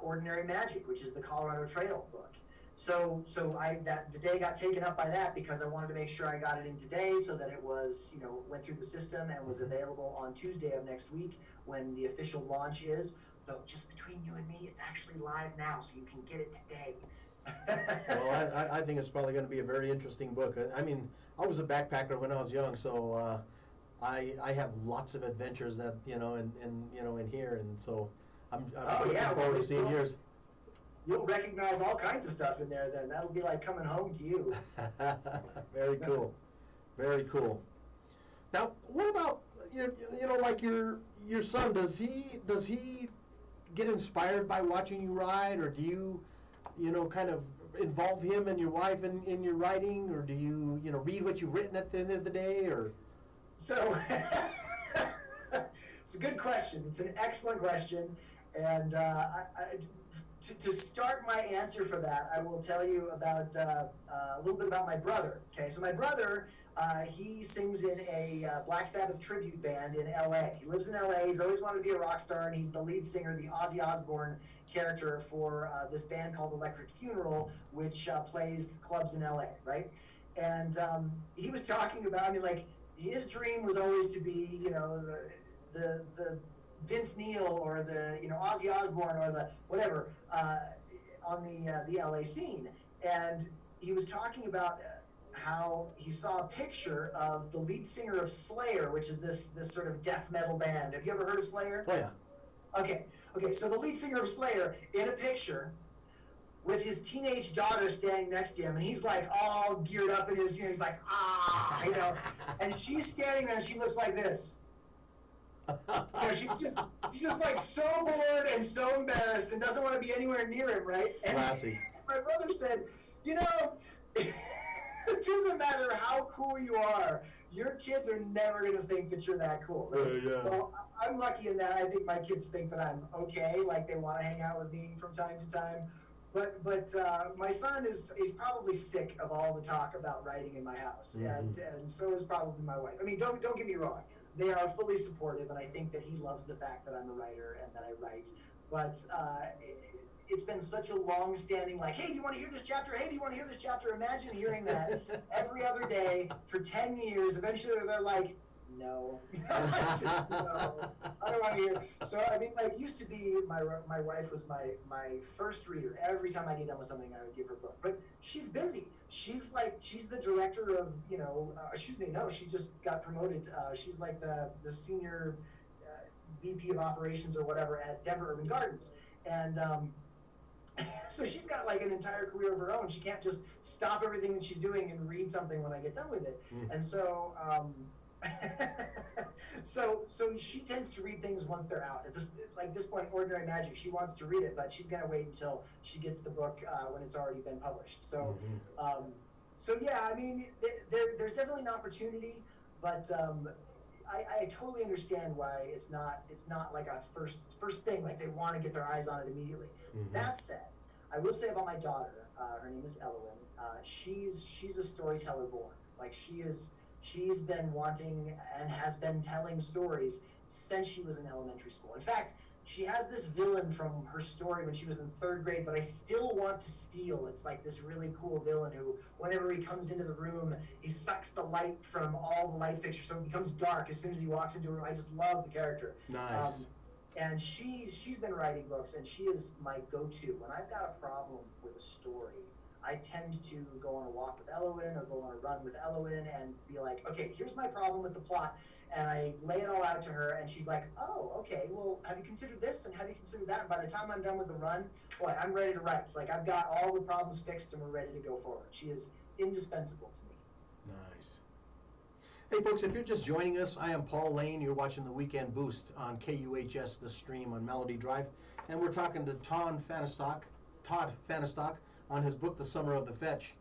Ordinary Magic, which is the Colorado Trail book. So the day got taken up by that, because I wanted to make sure I got it in today, so that it was, went through the system and was available on Tuesday of next week, when the official launch is. Though, just between you and me, it's actually live now, so you can get it today. Well, I think it's probably going to be a very interesting book. I mean, I was a backpacker when I was young, so I have lots of adventures that in here, and so I'm looking forward to seeing yours. You'll recognize all kinds of stuff in there. Then that'll be like coming home to you. Very cool, very cool. Now, what about like your son? Does he get inspired by watching you write, or do you kind of involve him and your wife in your writing, or do you read what you've written at the end of the day, or? So it's a good question. It's an excellent question, and to start my answer for that, I will tell you about a little bit about my brother. Okay, so my brother He sings in a Black Sabbath tribute band in LA. He lives in LA. He's always wanted to be a rock star, and he's the lead singer, the Ozzy Osbourne character for this band called Electric Funeral, which plays clubs in LA, right? And he was talking about, I mean, like, his dream was always to be, you know, the Vince Neil or the, you know, Ozzy Osbourne or the whatever on the LA scene. And he was talking about how he saw a picture of the lead singer of Slayer, which is this sort of death metal band. Have you ever heard of Slayer? Oh yeah. Okay. So the lead singer of Slayer in a picture with his teenage daughter standing next to him, and he's like all geared up in his, you know, he's like you know, and she's standing there and she looks like this. You know, she's just like so bored and so embarrassed and doesn't want to be anywhere near him, right? And Classy. my brother said, you know, it doesn't matter how cool you are, your kids are never going to think that you're that cool. Right? Yeah. Well, I'm lucky in that I think my kids think that I'm okay, like they want to hang out with me from time to time. But my son is probably sick of all the talk about writing in my house, and so is probably my wife. I mean, don't get me wrong. They are fully supportive, and I think that he loves the fact that I'm a writer and that I write. But it's been such a long-standing, like, hey, do you want to hear this chapter? Hey, do you want to hear this chapter? Imagine hearing that every other day for 10 years. Eventually, they're like, no. Just, no, I don't want to hear. So, I mean, like, used to be my wife was my first reader. Every time I get done with something, I would give her a book. But she's busy. She's the director of, you know, she just got promoted. She's like the senior VP of operations or whatever at Denver Urban Gardens. And so she's got like an entire career of her own. She can't just stop everything that she's doing and read something when I get done with it. And so, so she tends to read things once they're out. At this point, Ordinary Magic, she wants to read it, but she's gonna wait until she gets the book when it's already been published. So, so yeah, I mean, there's definitely an opportunity, but I totally understand why it's not like a first thing, like they want to get their eyes on it immediately. That said, I will say about my daughter, her name is Elowen. She's a storyteller born. Like she's been wanting and has been telling stories since she was in elementary school. In fact, she has this villain from her story when she was in 3rd grade, but I still want to steal. It's like this really cool villain who, whenever he comes into the room, he sucks the light from all the light fixtures, so it becomes dark as soon as he walks into a room. I just love the character. Nice. And she's been writing books, and she is my go-to. When I've got a problem with a story, I tend to go on a walk with Elowen or go on a run with Elowen and be like, okay, here's my problem with the plot. And I lay it all out to her, and she's like, oh, okay, well, have you considered this, and have you considered that? And by the time I'm done with the run, boy, I'm ready to write. It's like I've got all the problems fixed, and we're ready to go forward. She is indispensable to me. Nice. Hey, folks, if you're just joining us, I am Paul Lane. You're watching the Weekend Boost on KUHS, The Stream on Melody Drive. And we're talking to Todd Fanistock on his book, The Summer of the Fetch.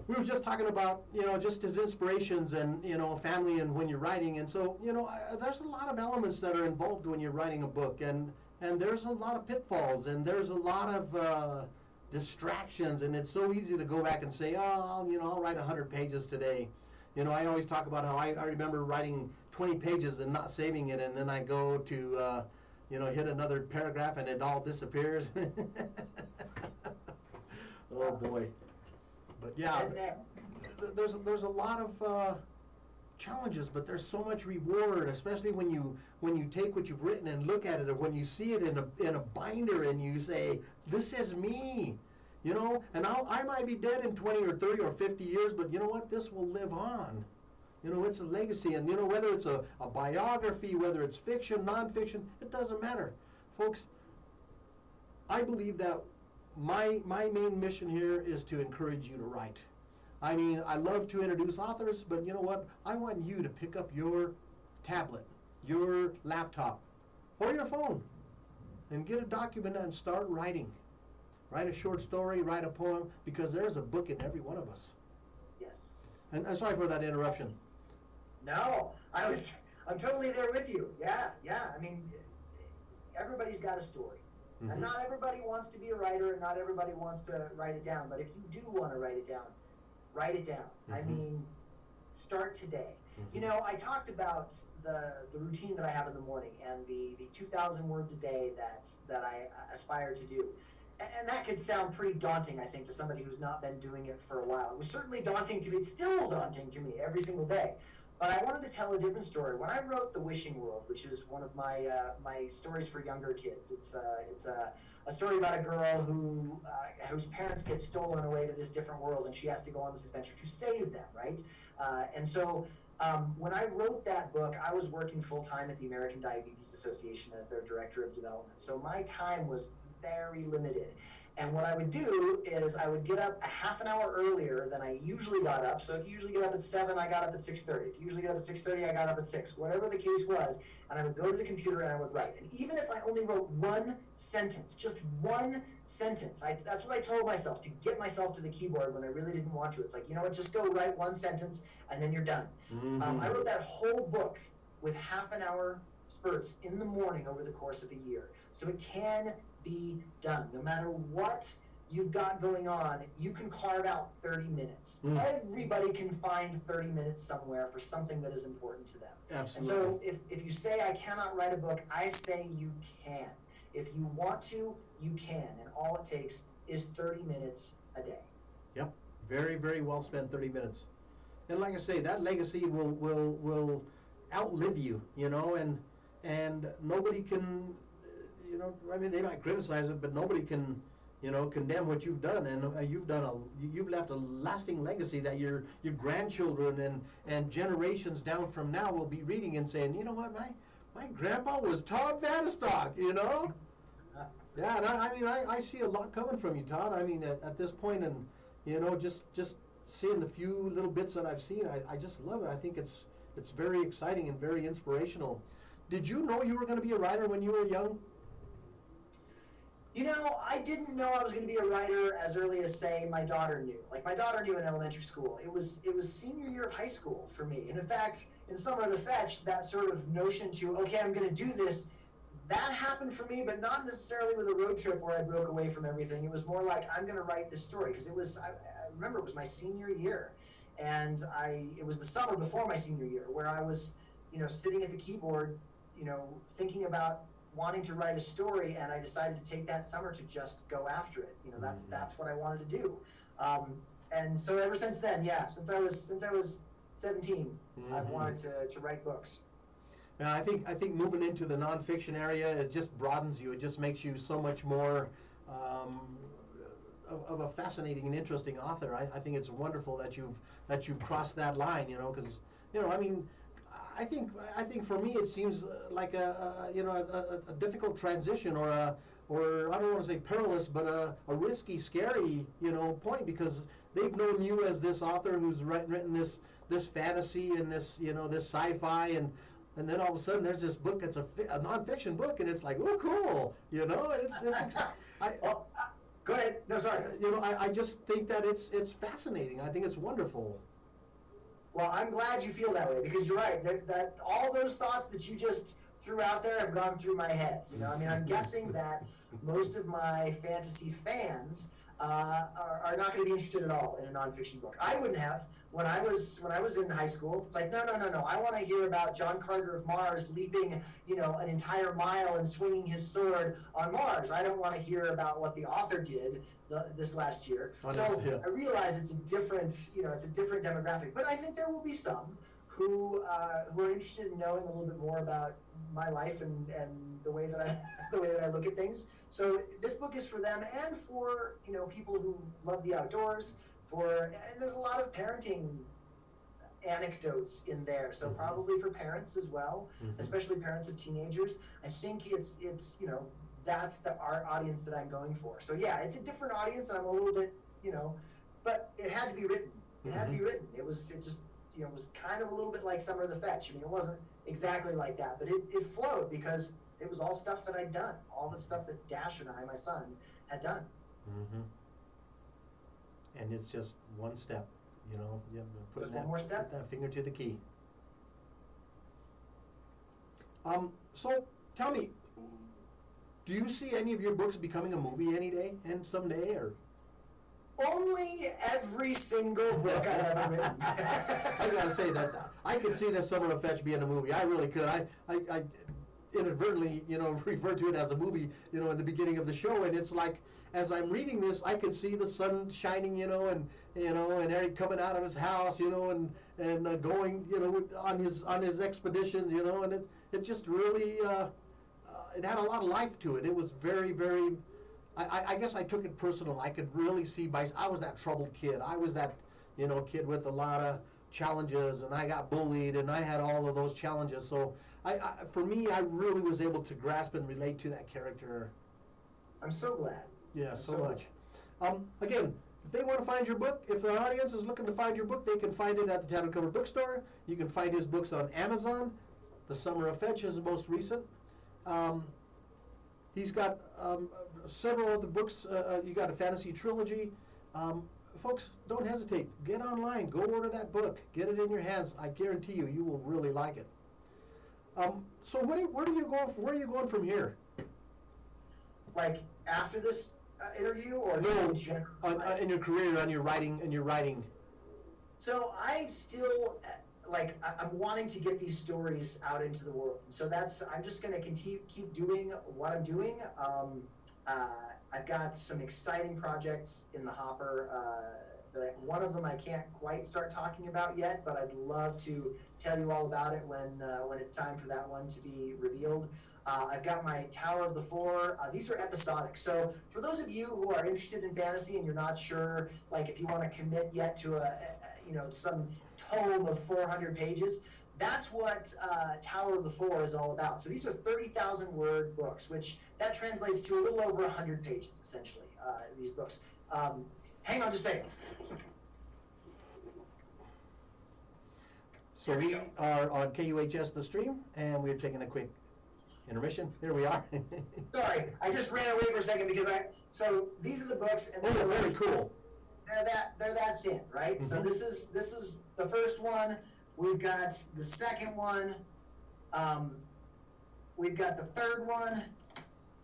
We were just talking about, you know, just his inspirations and, you know, family and when you're writing. And so, you know, there's a lot of elements that are involved when you're writing a book. And there's a lot of pitfalls and there's a lot of distractions. And it's so easy to go back and say, oh, you know, I'll write 100 pages today. You know, I always talk about how I remember writing 20 pages and not saving it. And then I go to, you know, hit another paragraph and it all disappears. Oh, boy. But yeah, there's a lot of challenges, but there's so much reward, especially when you take what you've written and look at it, or when you see it in a binder and you say, "This is me," you know. And I might be dead in 20 or 30 or 50 years, but you know what? This will live on. You know, it's a legacy, and you know, whether it's a biography, whether it's fiction, nonfiction, it doesn't matter, folks. I believe that my main mission here is to encourage you to write. I mean, I love to introduce authors, but you know what? I want you to pick up your tablet, your laptop, or your phone, and get a document and start writing. Write a short story, write a poem, because there's a book in every one of us. Yes. And I'm sorry for that interruption. No, I'm totally there with you. Yeah. I mean, everybody's got a story. And not everybody wants to be a writer, and not everybody wants to write it down. But if you do want to write it down, write it down. I mean, start today. You know, I talked about the routine that I have in the morning and the 2,000 words a day that I aspire to do. And that could sound pretty daunting, I think, to somebody who's not been doing it for a while. It was certainly daunting to me. It's still daunting to me every single day. But I wanted to tell a different story. When I wrote The Wishing World, which is one of my my stories for younger kids, it's a story about a girl whose parents get stolen away to this different world, and she has to go on this adventure to save them, right? And so when I wrote that book, I was working full time at the American Diabetes Association as their director of development. So my time was very limited. And what I would do is I would get up a half an hour earlier than I usually got up. So if you usually get up at 7, I got up at 6:30. If you usually get up at 6:30, I got up at 6. Whatever the case was, and I would go to the computer and I would write. And even if I only wrote one sentence, just one sentence, that's what I told myself, to get myself to the keyboard when I really didn't want to. It's like, you know what, just go write one sentence and then you're done. I wrote that whole book with half an hour spurts in the morning over the course of a year. So it can be done. No matter what you've got going on, you can carve out 30 minutes. Everybody can find 30 minutes somewhere for something that is important to them. Absolutely. And so if you say, I cannot write a book, I say you can. If you want to, you can. And all it takes is 30 minutes a day. Yep. Very, very well spent 30 minutes. And like I say, that legacy will outlive you, you know, and nobody can, you know, I mean, they might criticize it, but nobody can, you know, condemn what you've done. And you've left a lasting legacy that your grandchildren and generations down from now will be reading and saying, you know what, my grandpa was Todd Vanderstock, you know? Yeah, and I mean, I see a lot coming from you, Todd. I mean, at this point, and, you know, just seeing the few little bits that I've seen, I just love it. I think it's very exciting and very inspirational. Did you know you were going to be a writer when you were young? You know, I didn't know I was going to be a writer as early as, say, my daughter knew. Like, my daughter knew in elementary school. It was senior year of high school for me. And in fact, in Summer of the Fetch, that sort of notion to, okay, I'm going to do this, that happened for me, but not necessarily with a road trip where I broke away from everything. It was more like, I'm going to write this story. Because I remember it was my senior year. And it was the summer before my senior year where I was, you know, sitting at the keyboard, you know, thinking about wanting to write a story, and I decided to take that summer to just go after it. You know, that's what I wanted to do. And so ever since then, yeah, since I was 17, I've wanted to write books. And I think moving into the nonfiction area, it just broadens you. It just makes you so much more of a fascinating and interesting author. I think it's wonderful that you've crossed that line. You know, because, you know, I mean, I think for me it seems like a difficult transition, or I don't want to say perilous, but a risky, scary, you know, point, because they've known you as this author who's written this fantasy and this, you know, this sci-fi, and then all of a sudden there's this book that's a nonfiction book, and it's like, oh, cool, you know, and go ahead. No, sorry. You know, I just think that it's fascinating. I think it's wonderful. Well, I'm glad you feel that way, because you're right. That all those thoughts that you just threw out there have gone through my head. You know, I mean, I'm guessing that most of my fantasy fans are not going to be interested at all in a nonfiction book. I wouldn't have when I was in high school. It's like, no. I want to hear about John Carter of Mars leaping, you know, an entire mile and swinging his sword on Mars. I don't want to hear about what the author did this last year. I realize it's a different demographic, but I think there will be some who are interested in knowing a little bit more about my life and the way that I look at things. So this book is for them, and for, you know, people who love the outdoors. And there's a lot of parenting anecdotes in there, so probably for parents as well, especially parents of teenagers. I think it's you know, that's the art audience that I'm going for. So yeah, it's a different audience, and I'm a little bit, you know, but it had to be written. It had to be written. It just, you know, was kind of a little bit like Summer of the Fetch. I mean, it wasn't exactly like that, but it flowed because it was all stuff that I'd done, all the stuff that Dash and I, my son, had done. And it's just one step, you know. Just one more step. Put that finger to the key. So tell me, do you see any of your books becoming a movie any day and someday, or? Only every single book I've ever written. I gotta say that I could see this Summer of Fetch being a movie. I really could. I inadvertently, referred to it as a movie, in the beginning of the show, and it's like, as I'm reading this, I can see the sun shining, and Eric coming out of his house, and going, on his expeditions, and it just really, it had a lot of life to it. It was very, very. I guess I took it personal. I could really see I was that troubled kid. I was that, kid with a lot of challenges, and I got bullied, and I had all of those challenges. So for me, I really was able to grasp and relate to that character. I'm so glad. Yeah, so much. Again, if they want to find your book, if the audience is looking to find your book, they can find it at the Town and Cover Bookstore. You can find his books on Amazon. The Summer of Fetch is the most recent. He's got several of the books. You got a fantasy trilogy. Folks, don't hesitate. Get online. Go order that book. Get it in your hands. I guarantee you, you will really like it. So where are you going from here? Like after this interview, or no, in in your career, on your writing. So I still I'm wanting to get these stories out into the world. So I'm just going to keep doing what I'm doing. I've got some exciting projects in the hopper. One of them I can't quite start talking about yet, but I'd love to tell you all about it when it's time for that one to be revealed. I've got my Tower of the Four. These are episodic. So for those of you who are interested in fantasy and you're not sure, if you want to commit yet to some tome of 400 pages, that's what Tower of the Four is all about. So these are 30,000 word books, which that translates to a little over 100 pages, essentially, these books. Hang on just a second. So we are on KUHS The Stream, and we're taking a quick intermission. Here we are. Sorry, I just ran away for a second because so these are the books, and they're very cool. They're that thin, right? Mm-hmm. So this is the first one. We've got the second one. We've got the third one.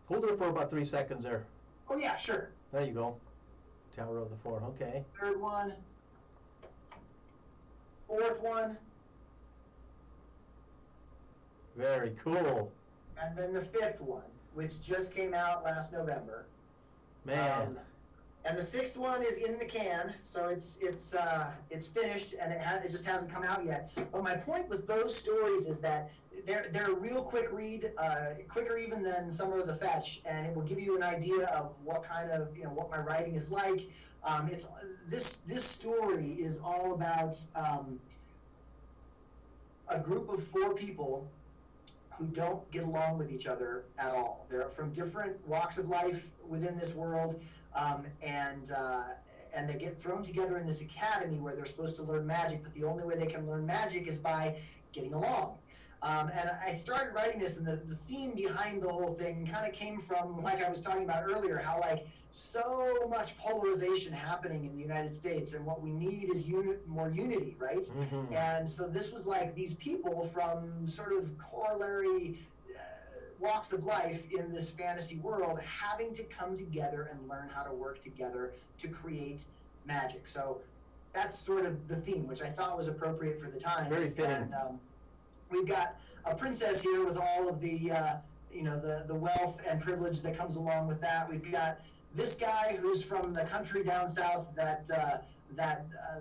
Hold it for about 3 seconds there. Oh yeah, sure. There you go. Tower of the Four. Okay. Third one. Fourth one. Very cool. And then the fifth one, which just came out last November. Man. And the sixth one is in the can, so it's finished, and it just hasn't come out yet. But my point with those stories is that they're a real quick read, quicker even than Summer of the Fetch, and it will give you an idea of what kind of what my writing is like. This story is all about a group of 4 people who don't get along with each other at all. They're from different walks of life within this world. And they get thrown together in this academy where they're supposed to learn magic, but the only way they can learn magic is by getting along. And I started writing this, and the theme behind the whole thing kind of came from, like I was talking about earlier, how so much polarization happening in the United States, and what we need is more unity, right? Mm-hmm. And so this was these people from sort of corollary walks of life in this fantasy world having to come together and learn how to work together to create magic. So that's sort of the theme, which I thought was appropriate for the times. Very fitting. And we've got a princess here with all of the the wealth and privilege that comes along with that. We've got this guy who's from the country down south that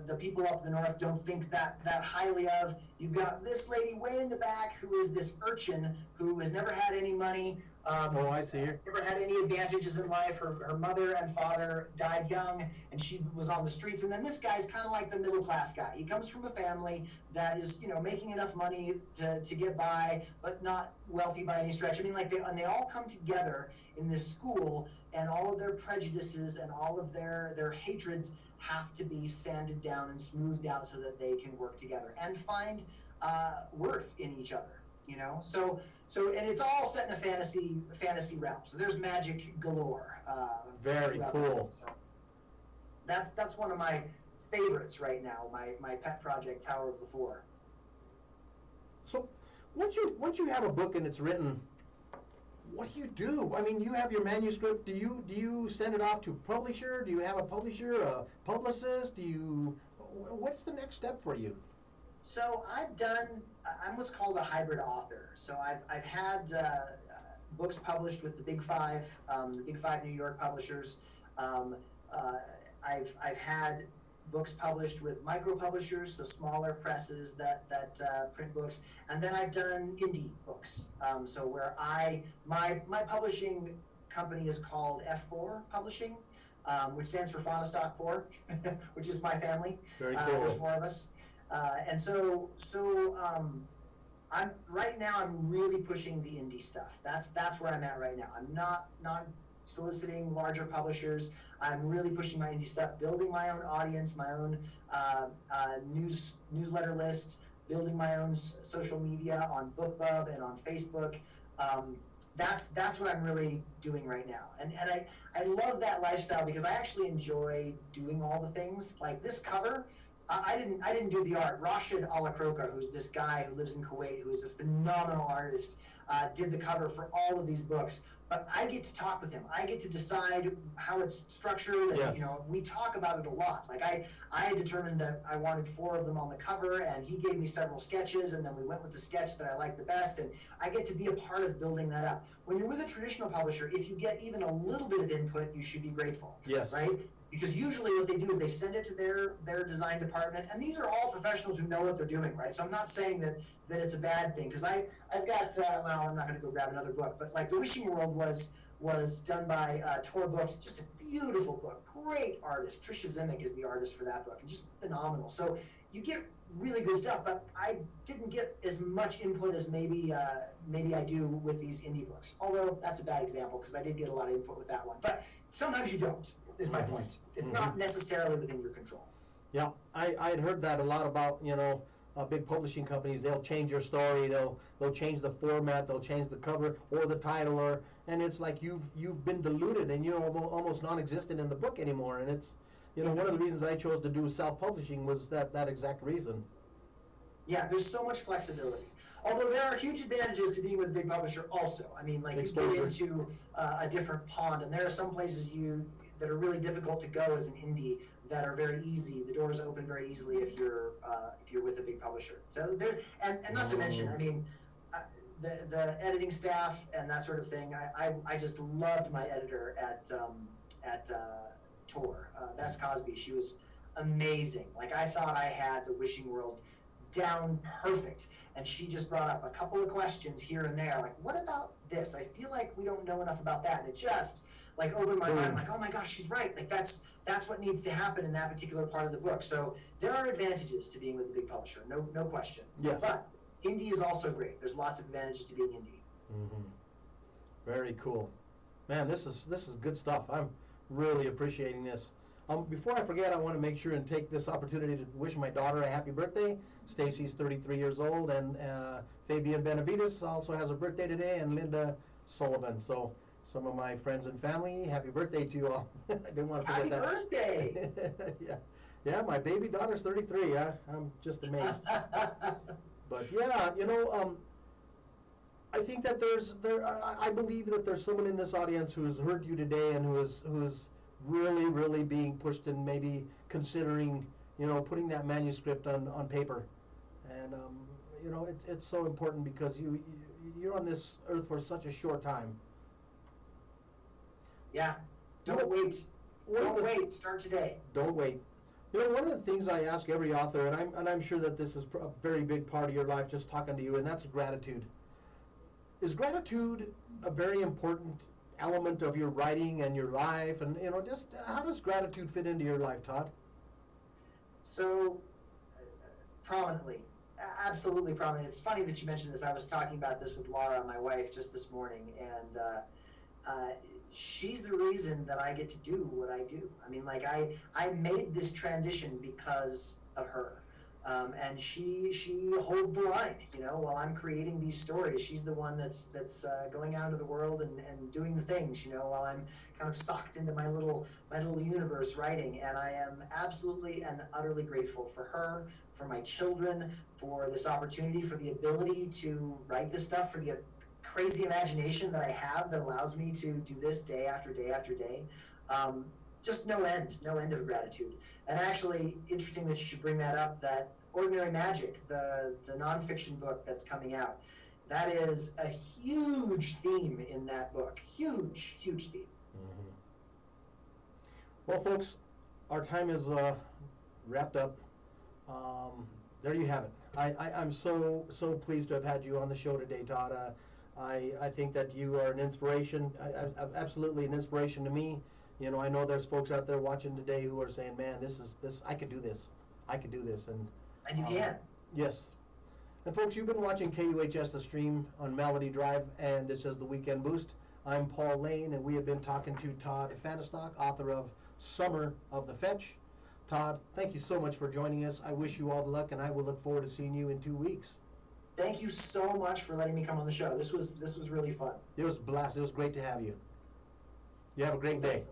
the people up the north don't think that highly of. You've got this lady way in the back who is this urchin who has never had any money. I see her. Never had any advantages in life. Her mother and father died young, and she was on the streets. And then this guy's kind of like the middle class guy. He comes from a family that is, making enough money to get by, but not wealthy by any stretch. I mean, they all come together in this school, and all of their prejudices and all of their hatreds have to be sanded down and smoothed out so that they can work together and find worth in each other. So and it's all set in a fantasy realm. So there's magic galore. Very cool. So that's one of my favorites right now. My pet project, Tower of the Four. So once you have a book and it's written, what do you do? I mean, you have your manuscript. Do you send it off to publisher? Do you have a publisher, a publicist? What's the next step for you? So I'm what's called a hybrid author. So I've had books published with the Big Five New York publishers. Um, uh, I've had books published with micro publishers, so smaller presses that print books, and then I've done indie books. So where my publishing company is called F4 Publishing, which stands for Fauna Stock 4, which is my family. Very cool. There's four of us. I'm right now. I'm really pushing the indie stuff. That's where I'm at right now. I'm not soliciting larger publishers. I'm really pushing my indie stuff, building my own audience, my own newsletter list, building my own social media on BookBub and on Facebook. That's what I'm really doing right now, and I love that lifestyle because I actually enjoy doing all the things. Like this cover, I didn't do the art. Rashid Alakroka, who's this guy who lives in Kuwait, who is a phenomenal artist, did the cover for all of these books. But I get to talk with him. I get to decide how it's structured, and Yes. we talk about it a lot. Like I determined that I wanted 4 of them on the cover, and he gave me several sketches, and then we went with the sketch that I liked the best, and I get to be a part of building that up. When you're with a traditional publisher, if you get even a little bit of input, you should be grateful. Yes. Right? Because usually what they do is they send it to their design department, and these are all professionals who know what they're doing, right? So I'm not saying that it's a bad thing, because I've got well, I'm not going to go grab another book, but like The Wishing World was done by Tor Books, just a beautiful book, great artist. Trisha Zimick is the artist for that book, and just phenomenal. So you get really good stuff, but I didn't get as much input as maybe I do with these indie books. Although that's a bad example because I did get a lot of input with that one, but sometimes you don't. Is my point. It's not necessarily within your control. Yeah, I had heard that a lot about, big publishing companies. They'll change your story, they'll change the format, they'll change the cover or the title, and it's like you've been diluted and you're almost non-existent in the book anymore. And it's, one of the reasons I chose to do self-publishing was that exact reason. Yeah, there's so much flexibility. Although there are huge advantages to being with a big publisher also. I mean, like Exposure. You get into a different pond, and there are some places that are really difficult to go as an indie that are very easy. The doors open very easily if you're with a big publisher. So there, and not to mention, I mean, the editing staff and that sort of thing. I just loved my editor at Tor, Bess Cosby. She was amazing. Like I thought I had The Wishing World down perfect, and she just brought up a couple of questions here and there, like what about this? I feel like we don't know enough about that, and it just like opened my mind. I'm like, oh my gosh, she's right. Like that's what needs to happen in that particular part of the book. So there are advantages to being with a big publisher, no question. Yes. But indie is also great. There's lots of advantages to being indie. Mm-hmm. Very cool, man. This is good stuff. I'm really appreciating this. Before I forget, I want to make sure and take this opportunity to wish my daughter a happy birthday. Stacy's 33 years old, and Fabian Benavides also has a birthday today, and Linda Sullivan. So some of my friends and family, happy birthday to you all. I didn't want to forget that. Happy birthday! yeah, my baby daughter's 33. I'm just amazed. But yeah, I think that I believe that there's someone in this audience who has heard you today and who is really, really being pushed and maybe considering, putting that manuscript on paper. And it's so important because you're on this earth for such a short time. Yeah. Don't wait. Don't wait. Start today. Don't wait. One of the things I ask every author, and I'm sure that this is a very big part of your life, just talking to you, and that's gratitude. Is gratitude a very important element of your writing and your life? And just how does gratitude fit into your life, Todd? So, prominently. Absolutely prominent. It's funny that you mentioned this. I was talking about this with Laura, my wife, just this morning, and she's the reason that I get to do what I do. I mean, like I made this transition because of her, and she holds the line. While I'm creating these stories, she's the one that's going out into the world and doing the things. While I'm kind of socked into my little universe writing, and I am absolutely and utterly grateful for her, for my children, for this opportunity, for the ability to write this stuff, for the crazy imagination that I have that allows me to do this day after day after day. Just no end of gratitude. And actually, interesting that you should bring that up, that Ordinary Magic, the nonfiction book that's coming out, that is a huge theme in that book. Huge theme. Mm-hmm. Well, folks, our time is wrapped up. There you have it. I'm so pleased to have had you on the show today, Todd. I think that you are an inspiration, absolutely an inspiration to me. You know, I know there's folks out there watching today who are saying, "Man, this I could do this. I could do this." And you can. Yes. And folks, you've been watching KUHS The Stream on Melody Drive, and this is the Weekend Boost. I'm Paul Lane, and we have been talking to Todd Fanistock, author of Summer of the Fetch. Todd, thank you so much for joining us. I wish you all the luck, and I will look forward to seeing you in 2 weeks. Thank you so much for letting me come on the show. This was really fun. It was a blast. It was great to have you. You have a great day.